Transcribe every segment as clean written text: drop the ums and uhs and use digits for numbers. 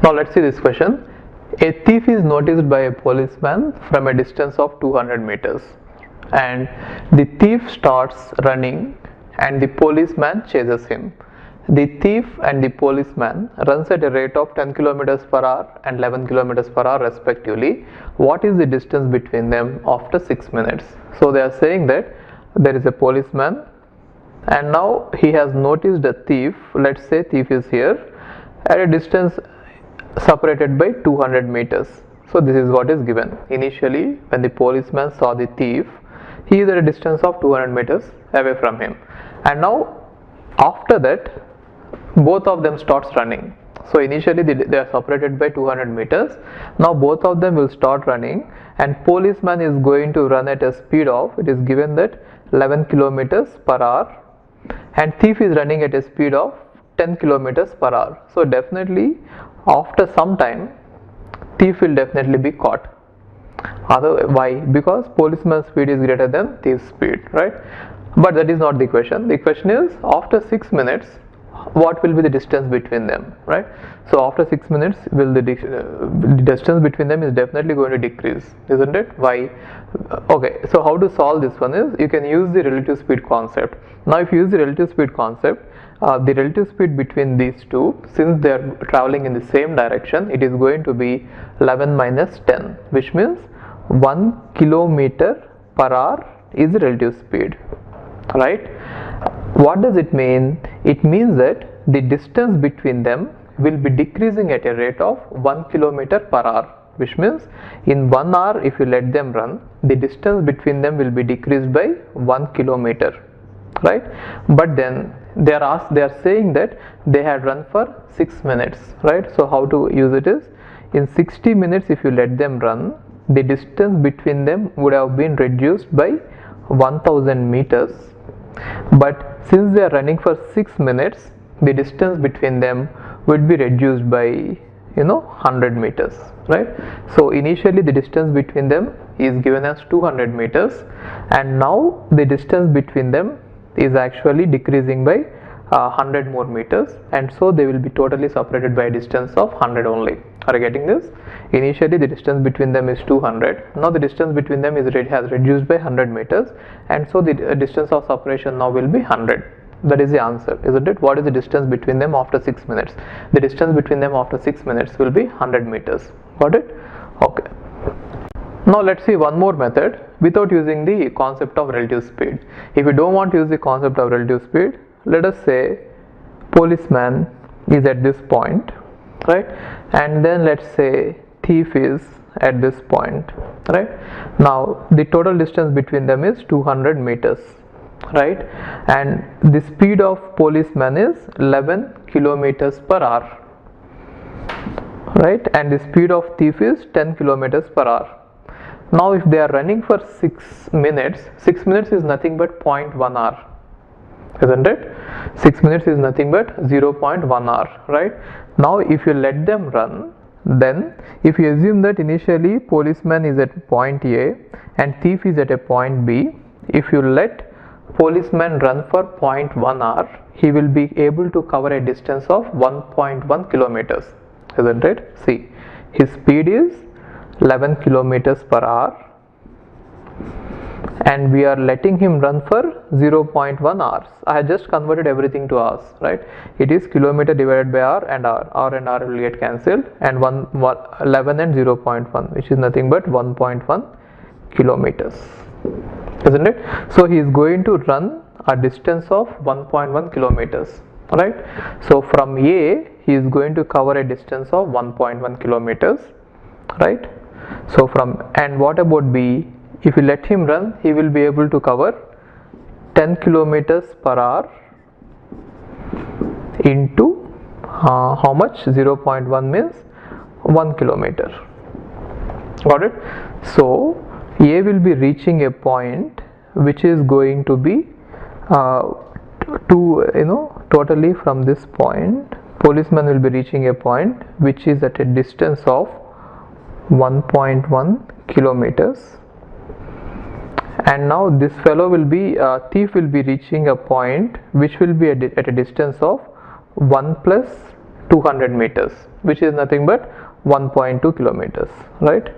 Now let's see this question. A thief is noticed by a policeman from a distance of 200 meters, and the thief starts running and the policeman chases him. The thief and the policeman runs at a rate of 10 kilometers per hour and 11 kilometers per hour respectively. What is the distance between them after 6 minutes? So they are saying that there is a policeman and now he has noticed a thief. Let's say thief is here at a distance separated by 200 meters. So this is what is given. Initially, when the policeman saw the thief, he is at a distance of 200 meters away from him, and now after that both of them starts running. So initially they are separated by 200 meters. Now both of them will start running, and policeman is going to run at a speed of, it is given that 11 kilometers per hour, and thief is running at a speed of 10 kilometers per hour. So definitely after some time thief will definitely be caught. Why? Because policeman's speed is greater than thief's speed, right? But that is not the question. The question is, after 6 minutes what will be the distance between them, right? So after 6 minutes will the distance between them is definitely going to decrease, isn't it? Why? Okay, so how to solve this one is, you can use the relative speed concept. Now if you use the relative speed concept, the relative speed between these two, since they are traveling in the same direction, it is going to be 11 minus 10, which means 1 kilometer per hour is the relative speed, right? What does it mean? It means that the distance between them will be decreasing at a rate of 1 kilometer per hour, which means in 1 hour if you let them run, the distance between them will be decreased by 1 kilometer, right? But then they are saying that they had run for 6 minutes, right? So how to use it is, in 60 minutes if you let them run, the distance between them would have been reduced by 1000 meters, but since they are running for 6 minutes, the distance between them would be reduced by 100 meters, right? So initially the distance between them is given as 200 meters, and now the distance between them is actually decreasing by 100 more meters, and so they will be totally separated by a distance of 100 only. Are you getting this? Initially the distance between them is 200, now the distance between them has reduced by 100 meters, and so the distance of separation now will be 100. That is the answer, isn't it? What is the distance between them after 6 minutes? The distance between them after 6 minutes will be 100 meters. Got it? Okay. Now let's see one more method without using the concept of relative speed. If you don't want to use the concept of relative speed, let us say policeman is at this point, right? And then let's say thief is at this point, right? Now the total distance between them is 200 meters, right? And the speed of policeman is 11 kilometers per hour, right? And the speed of thief is 10 kilometers per hour. Now if they are running for 6 minutes, 6 minutes is nothing but 0.1 hour, isn't it? 6 minutes is nothing but 0.1 hour, right? Now if you let them run, then if you assume that initially policeman is at point A and thief is at a point B, if you let policeman run for 0.1 hour, he will be able to cover a distance of 1.1 kilometers, isn't it? See, his speed is 11 kilometers per hour, and we are letting him run for 0.1 hours. I have just converted everything to hours, right? It is kilometer divided by hour, and hour and hour will get cancelled, and 11 and 0.1, which is nothing but 1.1 kilometers, isn't it? So he is going to run a distance of 1.1 kilometers, right? So from A he is going to cover a distance of 1.1 kilometers, right? So and what about B? If you let him run, he will be able to cover 10 kilometers per hour into how much? 0.1 means 1 kilometer. Got it? So A will be reaching a point which is going to be totally from this point, policeman will be reaching a point which is at a distance of 1.1 kilometers, and now this fellow will be thief will be reaching a point which will be at a distance of 1 plus 200 meters, which is nothing but 1.2 kilometers, right?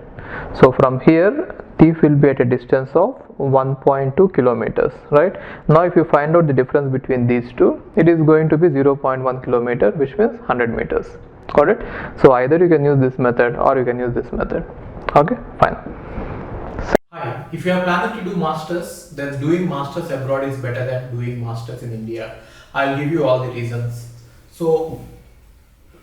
So from here thief will be at a distance of 1.2 kilometers, right? Now if you find out the difference between these two, it is going to be 0.1 kilometer, which means 100 meters. Got it? So either you can use this method or you can use this method. Okay, fine. Hi, if you are planning to do masters, then doing masters abroad is better than doing masters in India. I'll give you all the reasons. So,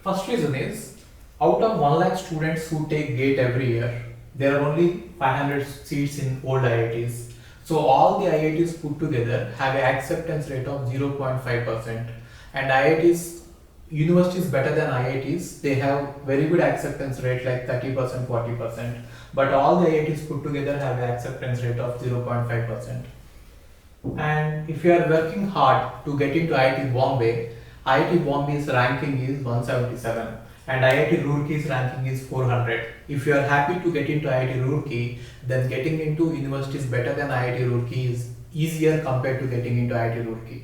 first reason is, out of 1 lakh students who take GATE every year, there are only 500 seats in old IITs. So all the IITs put together have an acceptance rate of 0.5%, and IITs, universities better than IITs, they have very good acceptance rate like 30%, 40%, but all the IITs put together have an acceptance rate of 0.5%. And if you are working hard to get into IIT Bombay's ranking is 177 and IIT Roorkee's ranking is 400. If you are happy to get into IIT Roorkee, then getting into universities better than IIT Roorkee is easier compared to getting into IIT Roorkee.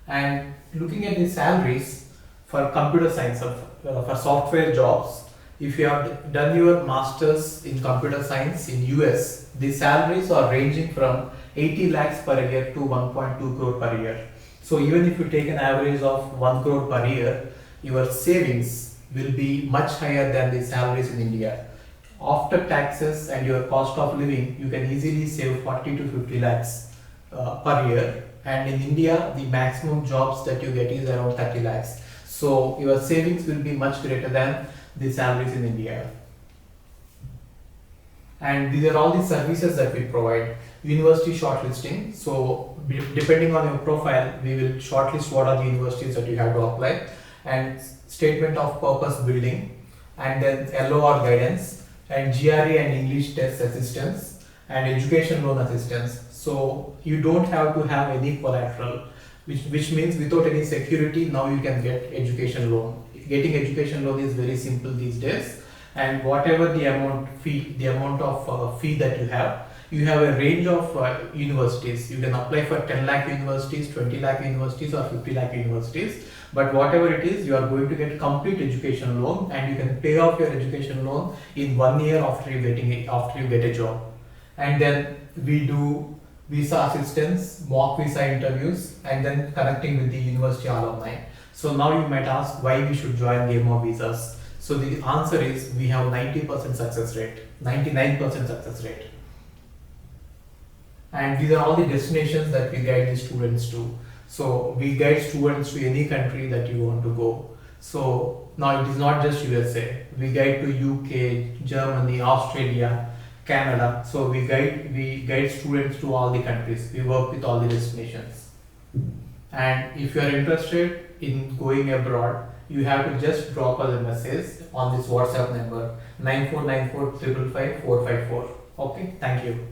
And looking at the salaries for computer science, for software jobs, if you have done your masters in computer science in US, the salaries are ranging from 80 lakhs per year to 1.2 crore per year. So even if you take an average of 1 crore per year, your savings will be much higher than the salaries in India. After taxes and your cost of living, you can easily save 40 to 50 lakhs per year. And in India, the maximum jobs that you get is around 30 lakhs. So your savings will be much greater than the salaries in India. And these are all the services that we provide. University shortlisting. So depending on your profile, we will shortlist what are the universities that you have to apply, and statement of purpose building, and then LOR guidance, and GRE and English test assistance, and education loan assistance. So you don't have to have any collateral, which means without any security, now you can get education loan. Getting education loan is very simple these days, and whatever the amount of fee that you have a range of universities. You can apply for 10 lakh universities, 20 lakh universities, or 50 lakh universities. But whatever it is, you are going to get complete education loan, and you can pay off your education loan in 1 year after you get a job. And then we do visa assistance, mock visa interviews, and then connecting with the university alumni. So now you might ask why we should join Game of Visas. So the answer is we have 90% success rate, 99% success rate. And these are all the destinations that we guide the students to. So we guide students to any country that you want to go. So now it is not just USA. We guide to UK, Germany, Australia, Canada. So we guide students to all the countries. We work with all the destinations. And if you are interested in going abroad, you have to just drop us a message on this WhatsApp number 9494 555 454. Okay, thank you.